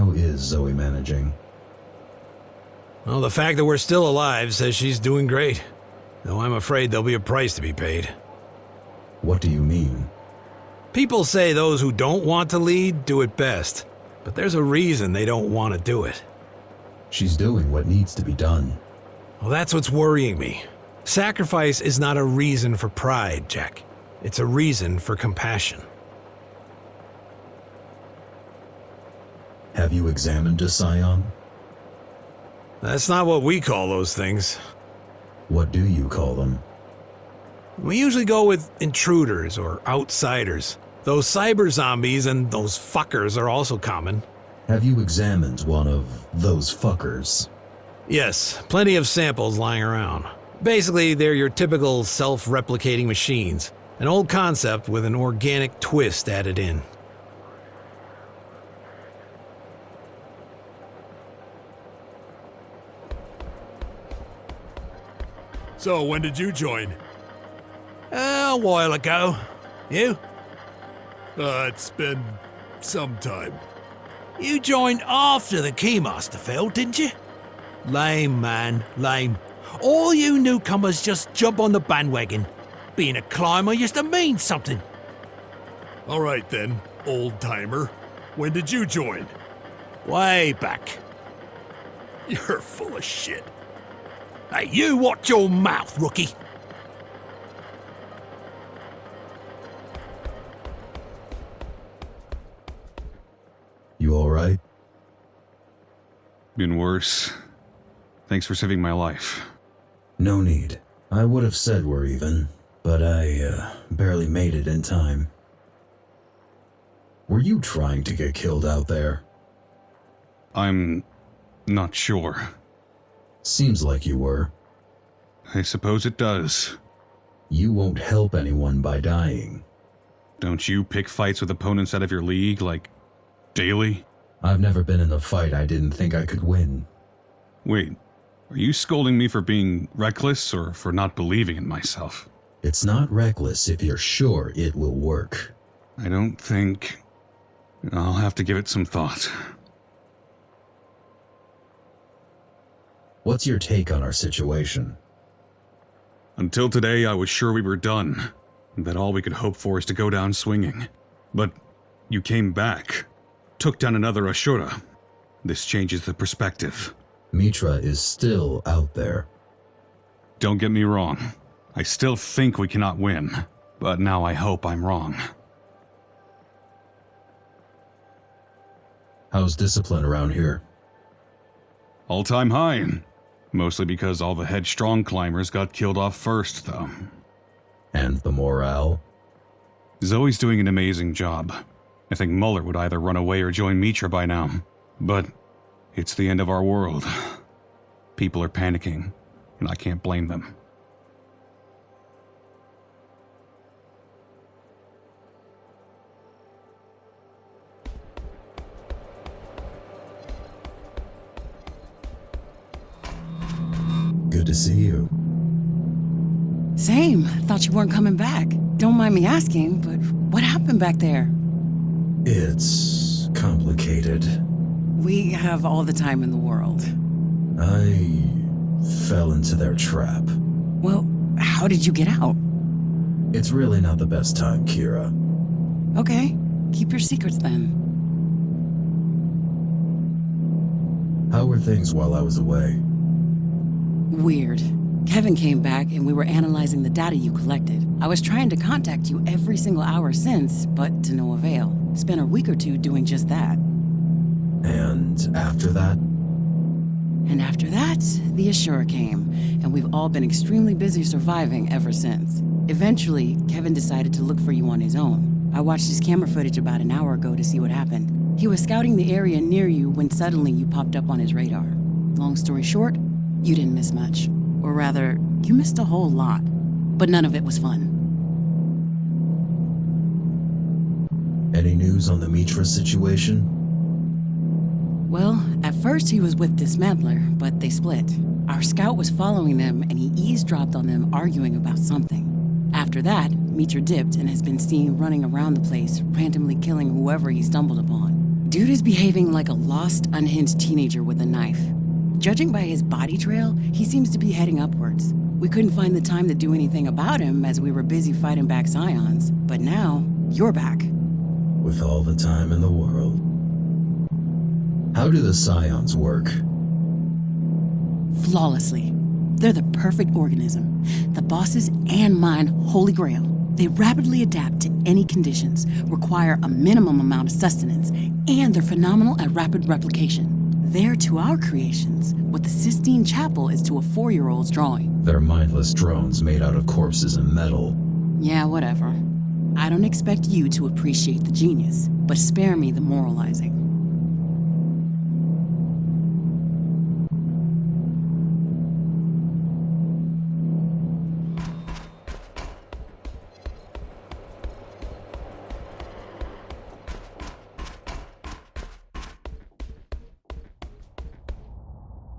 How is Zoe managing? Well, the fact that we're still alive says she's doing great. Though I'm afraid there'll be a price to be paid. What do you mean? People say those who don't want to lead do it best. But there's a reason they don't want to do it. She's doing what needs to be done. Well, that's what's worrying me. Sacrifice is not a reason for pride, Jack. It's a reason for compassion. Have you examined a scion? That's not what we call those things. What do you call them? We usually go with intruders or outsiders. Those cyber zombies and those fuckers are also common. Have you examined one of those fuckers? Yes, plenty of samples lying around. Basically, they're your typical self-replicating machines. An old concept with an organic twist added in. So, when did you join? A while ago. You? It's been some time. You joined after the Keymaster fell, didn't you? Lame, man, lame. All you newcomers just jump on the bandwagon. Being a climber used to mean something. Alright then, old-timer. When did you join? Way back. You're full of shit. Hey, you watch your mouth, rookie. You alright? Been worse. Thanks for saving my life. No need. I would have said we're even, but I barely made it in time. Were you trying to get killed out there? I'm not sure. Seems like you were. I suppose it does. You won't help anyone by dying. Don't you pick fights with opponents out of your league, like, daily? I've never been in a fight I didn't think I could win. Wait, are you scolding me for being reckless or for not believing in myself? It's not reckless if you're sure it will work. I don't think... I'll have to give it some thought. What's your take on our situation? Until today, I was sure we were done, and that all we could hope for is to go down swinging. But you came back, took down another Ashura. This changes the perspective. Mitra is still out there. Don't get me wrong. I still think we cannot win, but now I hope I'm wrong. How's discipline around here? All-time high. Mostly because all the headstrong climbers got killed off first, though. And the morale? Zoe's doing an amazing job. I think Muller would either run away or join Mitra by now. But it's the end of our world. People are panicking, and I can't blame them. Good to see you. Same. Thought you weren't coming back. Don't mind me asking, but what happened back there? It's complicated. We have all the time in the world. I fell into their trap. Well, how did you get out? It's really not the best time, Kira. Okay, keep your secrets then. How were things while I was away? Weird. Kevin came back and we were analyzing the data you collected. I was trying to contact you every single hour since, but to no avail. Spent a week or two doing just that. And after that? And after that, the Ashura came, and we've all been extremely busy surviving ever since. Eventually, Kevin decided to look for you on his own. I watched his camera footage about an hour ago to see what happened. He was scouting the area near you when suddenly you popped up on his radar. Long story short, you didn't miss much. Or rather, you missed a whole lot. But none of it was fun. Any news on the Mitra situation? Well, at first he was with Dismantler, but they split. Our scout was following them and he eavesdropped on them arguing about something. After that, Mitra dipped and has been seen running around the place, randomly killing whoever he stumbled upon. Dude is behaving like a lost, unhinged teenager with a knife. Judging by his body trail, he seems to be heading upwards. We couldn't find the time to do anything about him as we were busy fighting back Scions. But now, you're back. With all the time in the world. How do the Scions work? Flawlessly. They're the perfect organism. The boss's and mine holy grail. They rapidly adapt to any conditions, require a minimum amount of sustenance, and they're phenomenal at rapid replication. They're to our creations what the Sistine Chapel is to a 4-year-old's drawing. They're mindless drones made out of corpses and metal. Yeah, whatever. I don't expect you to appreciate the genius, but spare me the moralizing.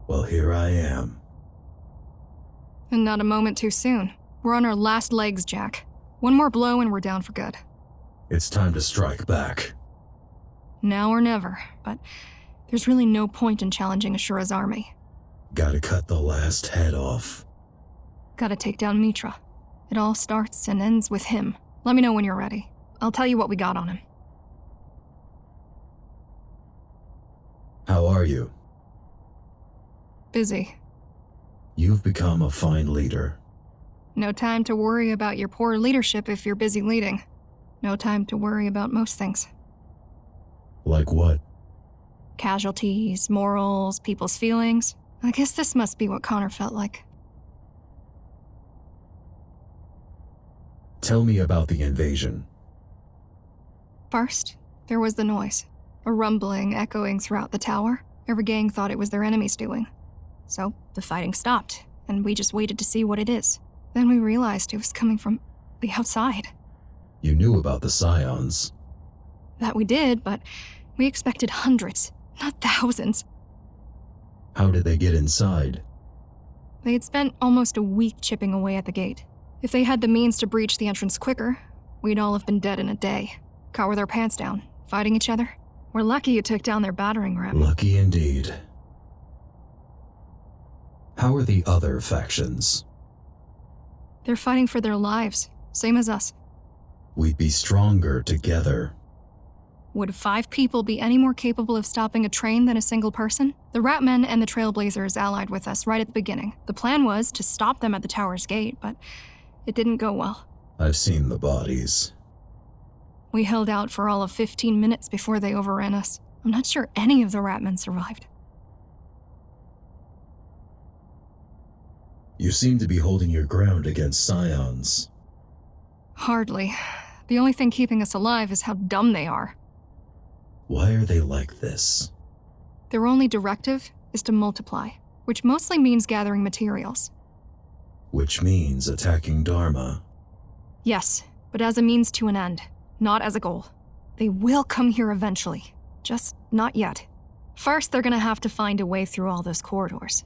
Well, here I am. And not a moment too soon. We're on our last legs, Jack. One more blow and we're down for good. It's time to strike back. Now or never, but there's really no point in challenging Ashura's army. Gotta cut the last head off. Gotta take down Mitra. It all starts and ends with him. Let me know when you're ready. I'll tell you what we got on him. How are you? Busy. You've become a fine leader. No time to worry about your poor leadership if you're busy leading. No time to worry about most things. Like what? Casualties, morals, people's feelings. I guess this must be what Connor felt like. Tell me about the invasion. First, there was the noise. A rumbling echoing throughout the tower. Every gang thought it was their enemies doing. So, the fighting stopped, and we just waited to see what it is. Then we realized it was coming from the outside. You knew about the Scions. That we did, but we expected hundreds, not thousands. How did they get inside? They had spent almost a week chipping away at the gate. If they had the means to breach the entrance quicker, we'd all have been dead in a day. Caught with our pants down, fighting each other. We're lucky you took down their battering ram. Lucky indeed. How are the other factions? They're fighting for their lives, same as us. We'd be stronger together. Would 5 people be any more capable of stopping a train than a single person? The Ratmen and the Trailblazers allied with us right at the beginning. The plan was to stop them at the tower's gate, but it didn't go well. I've seen the bodies. We held out for all of 15 minutes before they overran us. I'm not sure any of the Ratmen survived. You seem to be holding your ground against Scions. Hardly. The only thing keeping us alive is how dumb they are. Why are they like this? Their only directive is to multiply, which mostly means gathering materials. Which means attacking Dharma. Yes, but as a means to an end, not as a goal. They will come here eventually, just not yet. First, they're gonna have to find a way through all those corridors.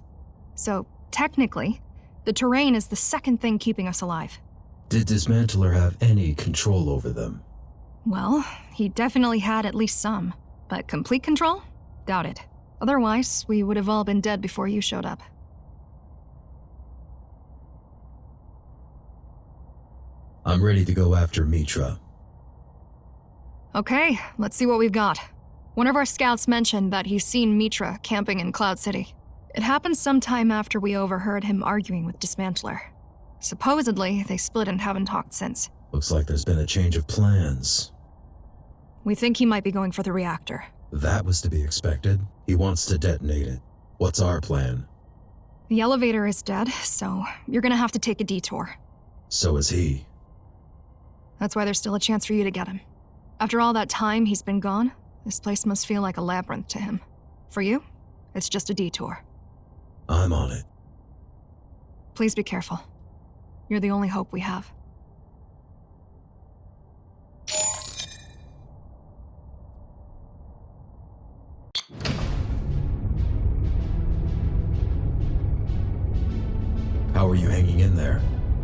So, technically, the terrain is the second thing keeping us alive. Did Dismantler have any control over them? Well, he definitely had at least some, but complete control? Doubt it. Otherwise, we would have all been dead before you showed up. I'm ready to go after Mitra. Okay, let's see what we've got. One of our scouts mentioned that he's seen Mitra camping in Cloud City. It happened sometime after we overheard him arguing with Dismantler. Supposedly, they split and haven't talked since. Looks like there's been a change of plans. We think he might be going for the reactor. That was to be expected. He wants to detonate it. What's our plan? The elevator is dead, so you're gonna have to take a detour. So is he. That's why there's still a chance for you to get him. After all that time he's been gone, this place must feel like a labyrinth to him. For you, it's just a detour. I'm on it. Please be careful. You're the only hope we have. How are you hanging in there?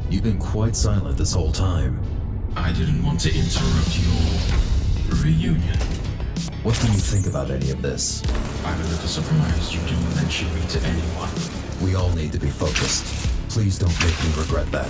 You've been quite silent this whole time. I didn't want to interrupt your reunion. What do you think about any of this? I'm a little surprised you didn't mention me to anyone. We all need to be focused. Please don't make me regret that.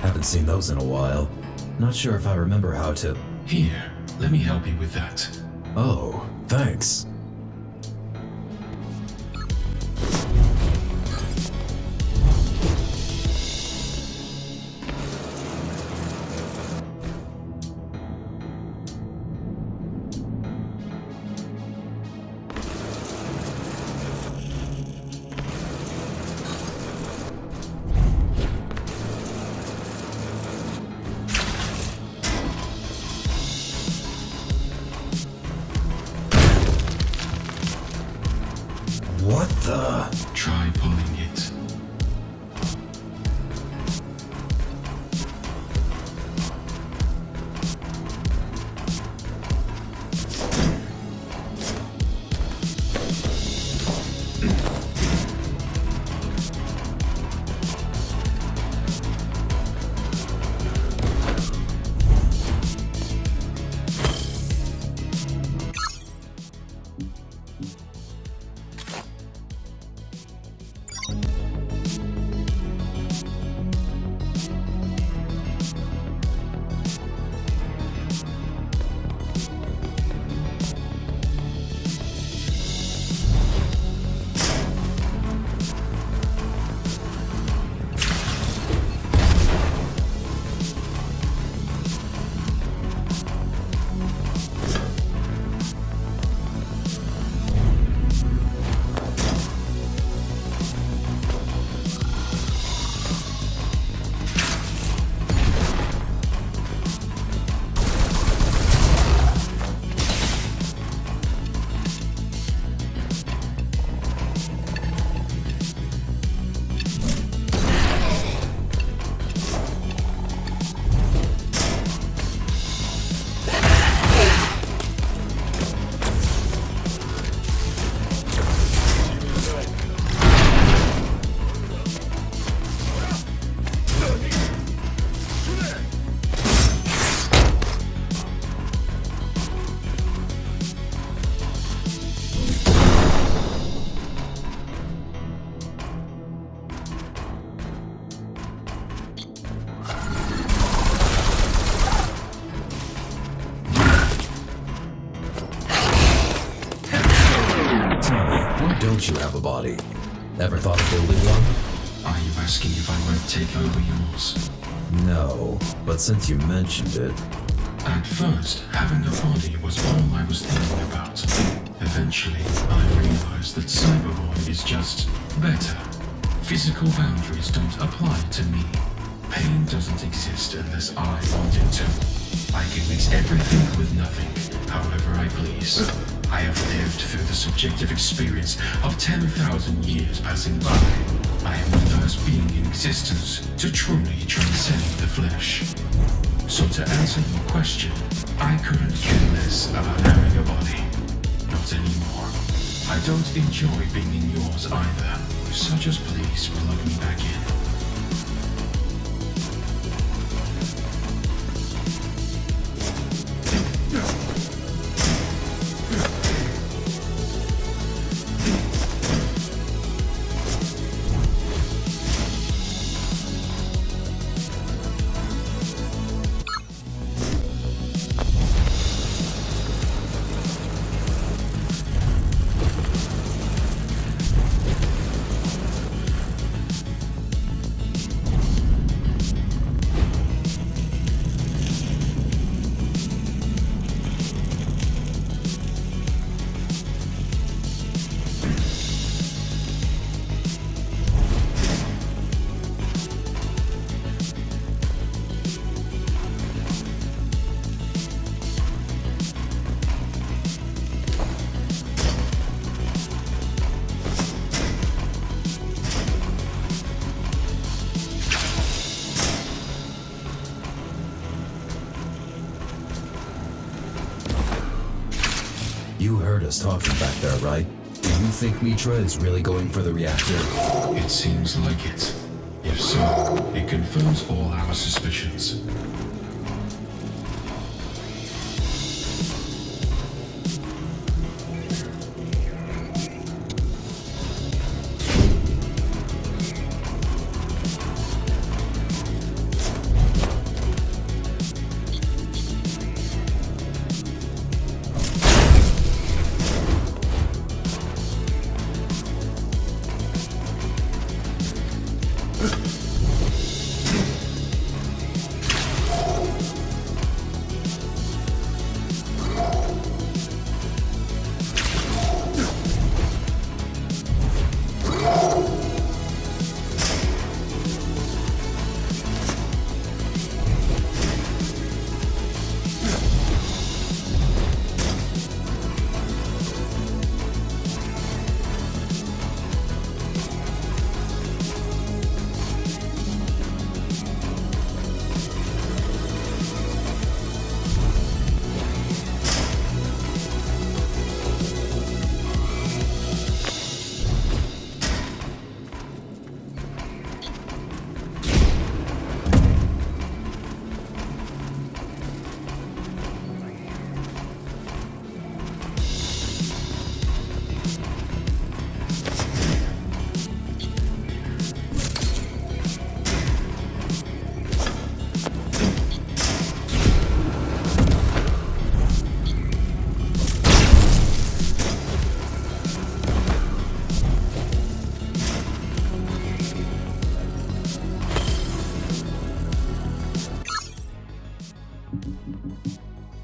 Haven't seen those in a while. Not sure if I remember how to... Here, let me help you with that. Oh, thanks. What the? Try pulling it. Don't you have a body? Ever thought of building one? Are you asking if I might take over yours? No, but since you mentioned it... At first, having a body was all I was thinking about. Eventually, I realized that Cyberboy is just better. Physical boundaries don't apply to me. Pain doesn't exist unless I want it to. I can mix everything with nothing, however I please. I have lived through the subjective experience of 10,000 years passing by. I am the first being in existence to truly transcend the flesh. So to answer your question, I couldn't care less about having a body. No not anymore. I don't enjoy being in yours either, so just please plug me back in. You heard us talking back there, right? Do you think Mitra is really going for the reactor? It seems like it. If so, it confirms all our suspicions.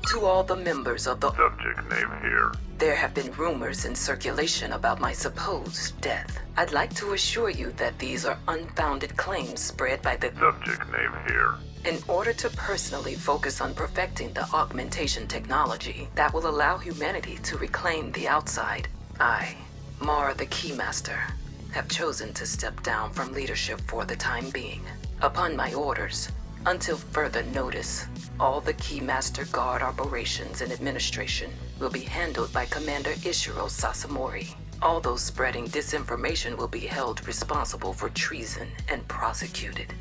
To all the members of the Subject name here. There have been rumors in circulation about my supposed death. I'd like to assure you that these are unfounded claims spread by the Subject name here. In order to personally focus on perfecting the augmentation technology that will allow humanity to reclaim the outside, I, Mara the Keymaster, have chosen to step down from leadership for the time being. Upon my orders, until further notice, all the Keymaster Guard operations and administration will be handled by Commander Ishiro Sasamori. All those spreading disinformation will be held responsible for treason and prosecuted.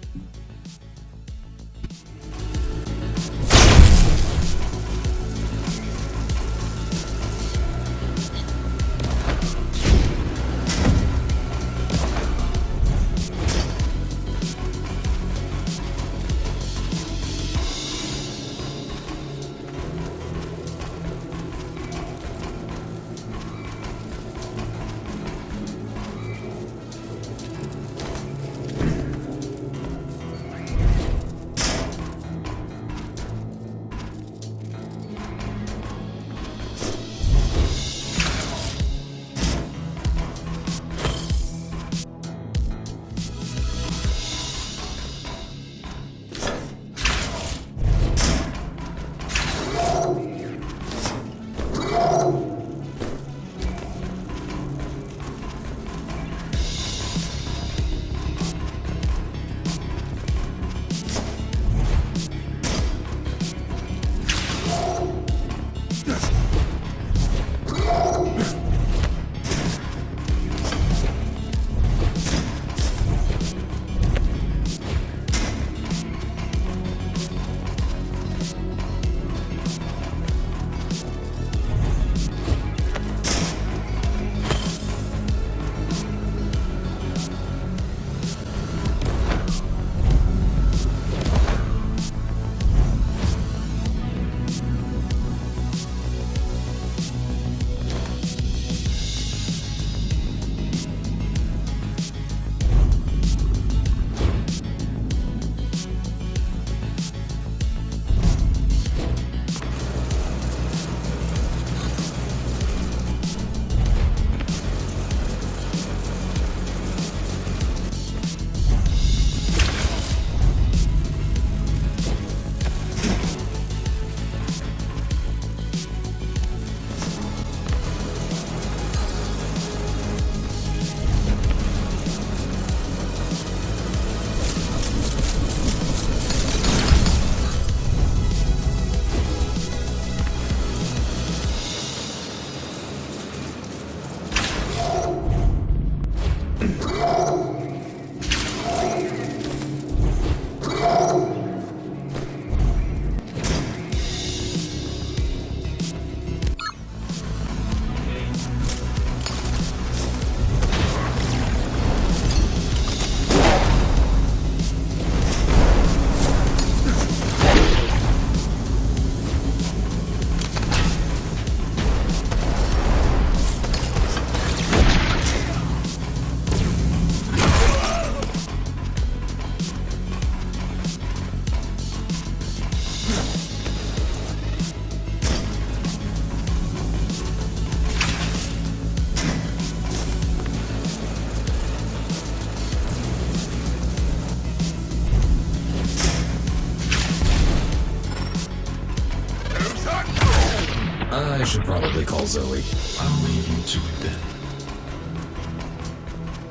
should probably call Zoe. I'll leave you to it then.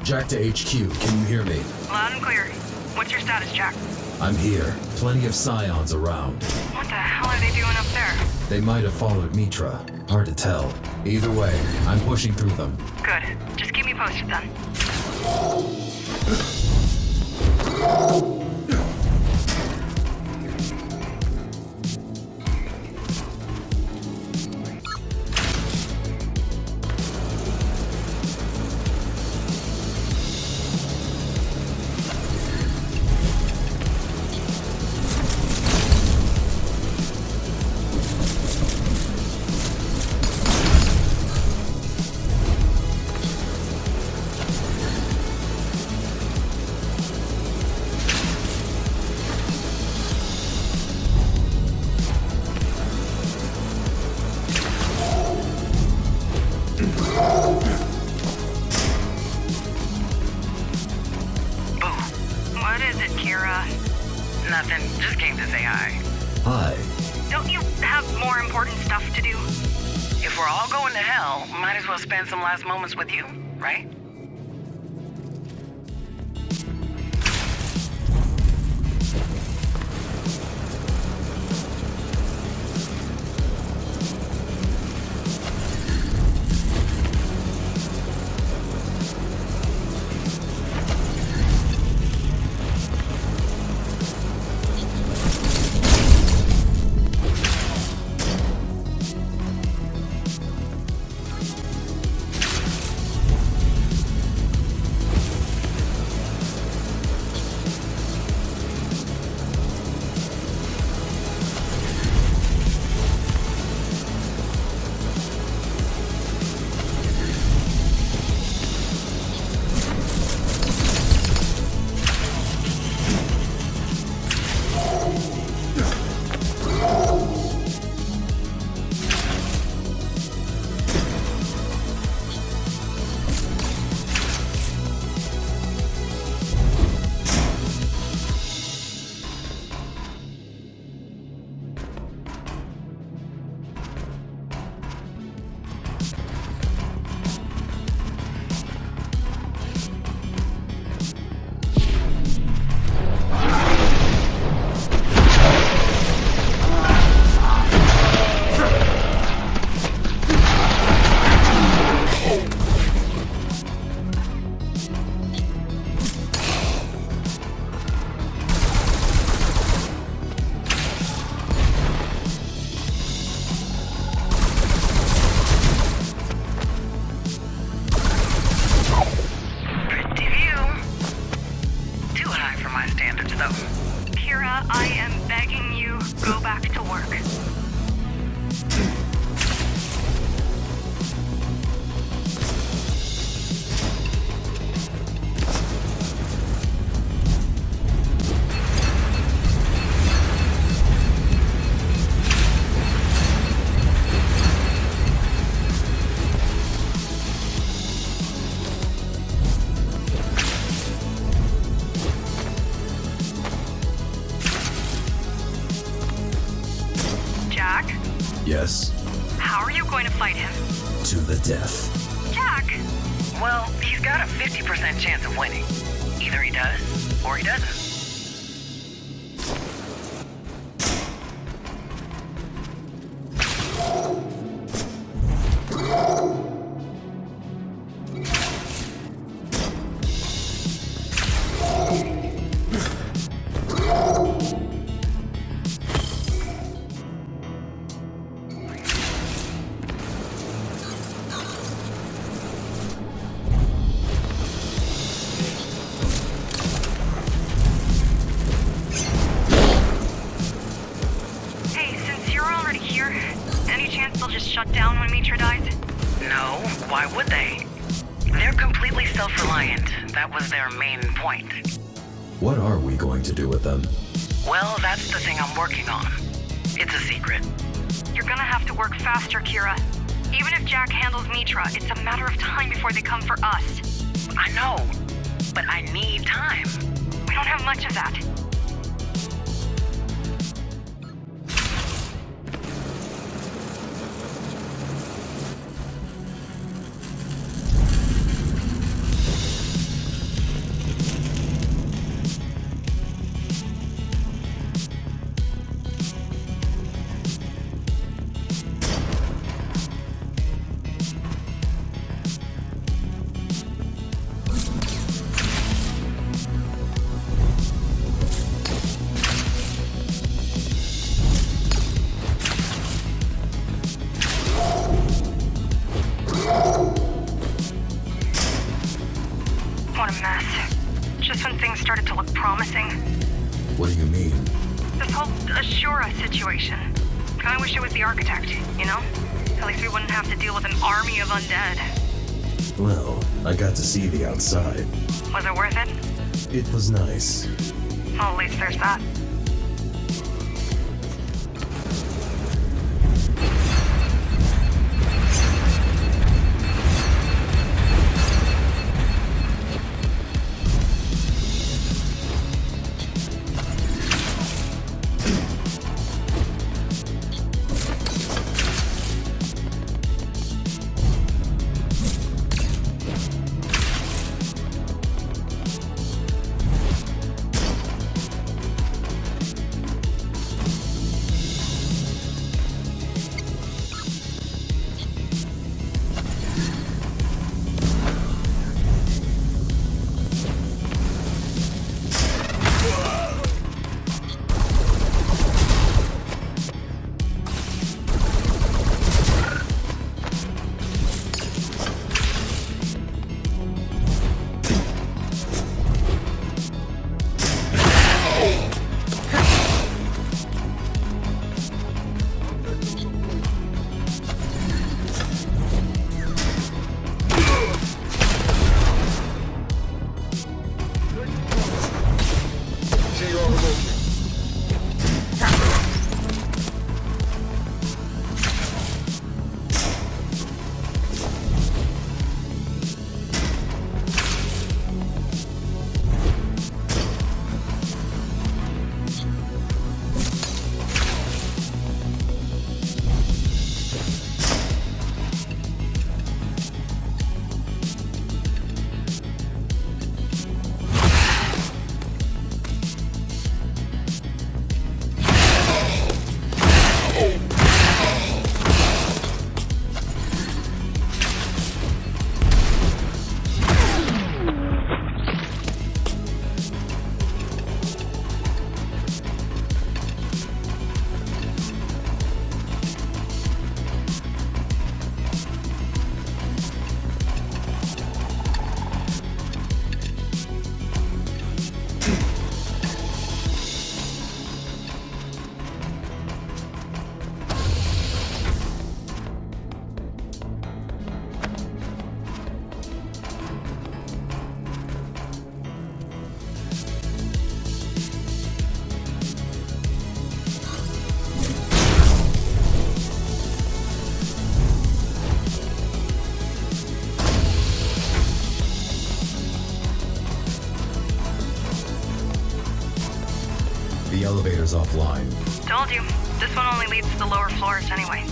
Jack to HQ, can you hear me? Loud and clear. What's your status, Jack? I'm here. Plenty of scions around. What the hell are they doing up there? They might have followed Mitra. Hard to tell. Either way, I'm pushing through them. Good. Just keep me posted then. Nothing, just came to say hi. Hi. Don't you have more important stuff to do? If we're all going to hell, might as well spend some last moments with you, right? Yes. How are you going to fight him? To the death. Jack! Well, he's got a 50% chance of winning. Either he does, or he doesn't. Shut down when Mitra dies? No, why would they? They're completely self-reliant. That was their main point. What are we going to do with them? Well, that's the thing I'm working on. It's a secret. You're gonna have to work faster, Kira. Even if Jack handles Mitra, it's a matter of time before they come for us. I know, but I need time. We don't have much of that. What a mess. Just when things started to look promising. What do you mean? This whole Ashura situation. Kinda wish it was the architect, you know? At least we wouldn't have to deal with an army of undead. Well, I got to see the outside. Was it worth it? It was nice. Well, at least there's that. The elevator's offline. Told you. This one only leads to the lower floors anyway.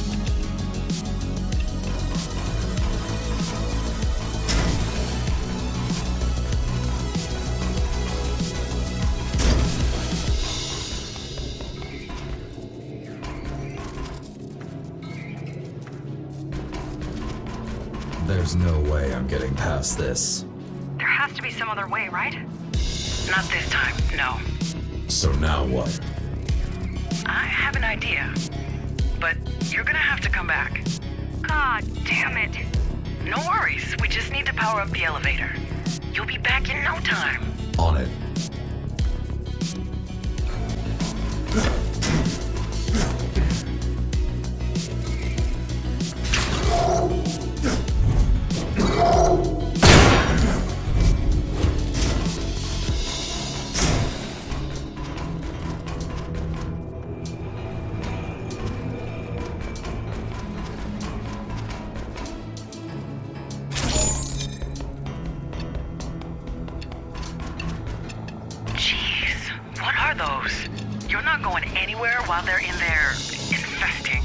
There's no way I'm getting past this. There has to be some other way, right? Not this time, no. So now what? I have an idea. But you're gonna have to come back. God damn it. No worries, we just need to power up the elevator. You'll be back in no time. On it. You're not going anywhere while they're in there infesting.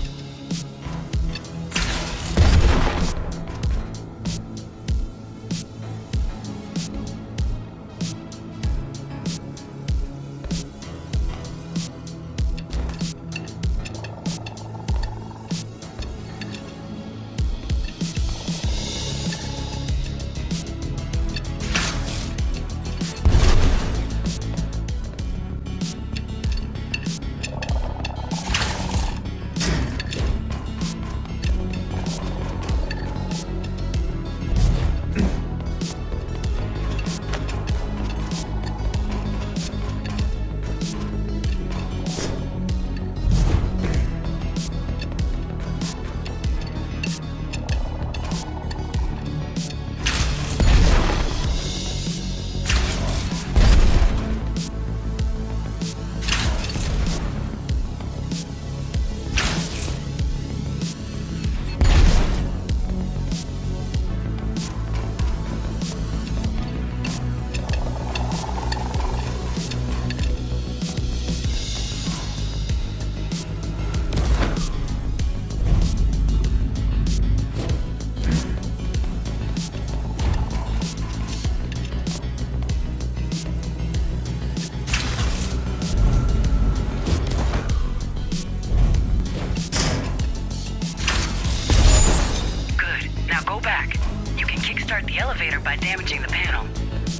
damaging the panel.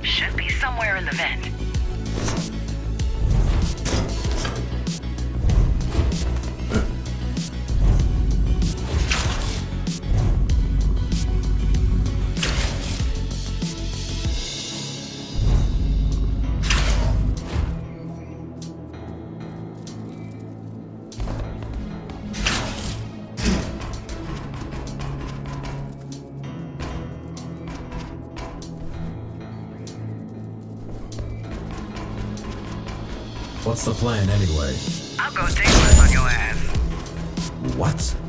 Should be somewhere in the vent. What's the plan anyway? I'll go take one on your ass. What?